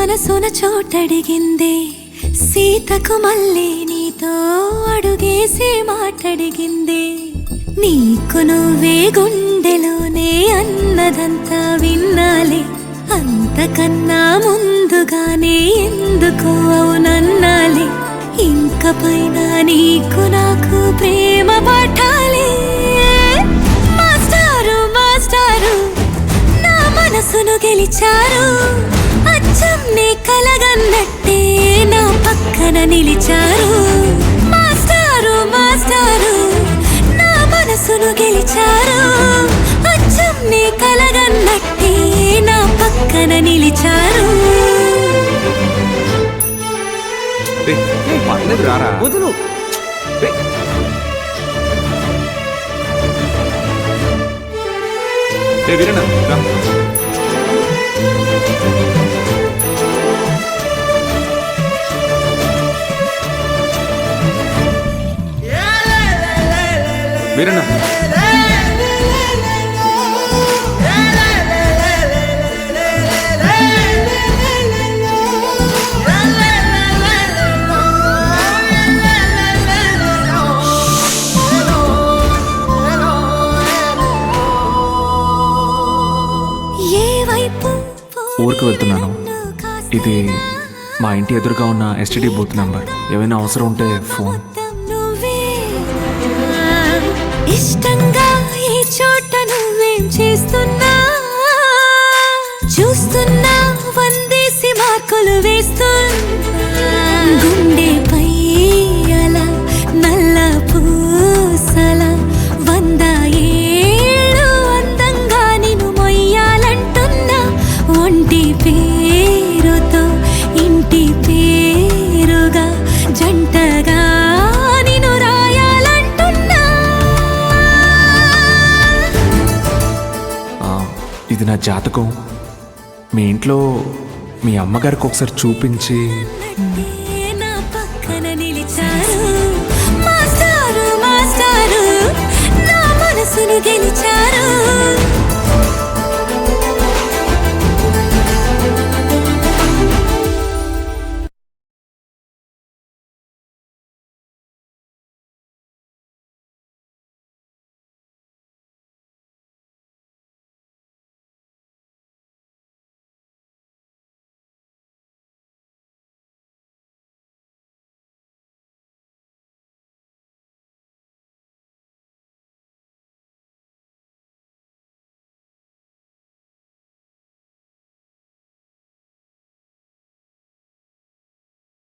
మనసున చోటడిగిందే సీతకు మళ్ళీ నీతో అడుగేసి మాటడిగిందే నీకు నువ్వే గుండెలోనే అన్నదంతా విన్నాలే అంతకన్నా ముందుగానే ఎందుకు అవునన్నాలే ఇంక పైన నీకు నాకు ప్రేమ పాఠాలే మాస్టారు మాస్టారు నా మనసును గెలిచారు అచ్చం నే కలగన్నట్టే నా పక్కన నిలిచారు మాస్టారు మాస్టారు నా మనసును గెలిచారు అచ్చం నే కలగన్నట్టే నా పక్కన నిలిచారు వదులు వీరన్న ఊరికి వెళ్తున్నాను. ఇది మా ఇంటి ఎదురుగా ఉన్న ఎస్టీడీ బూత్ నంబర్. ఏమైనా అవసరం ఉంటే ఫోన్. ఇష్టంగా ఈ చోట నువ్వేం చేస్తున్నా చూస్తున్నా వందేసి మార్కులు వేస్తున్నా గుండెపై అలా నల్ల పూసల 100 ఏళ్ళు అందంగా నిన్ను మొయ్యాలంటున్నా ఒంటి పేరుతో ఇంటి పేరుగా జంటగా నిన్ను రాయాలంటున్నా ఇది నా జాతకం. మీ ఇంట్లో మీ అమ్మగారికి ఒకసారి చూపించి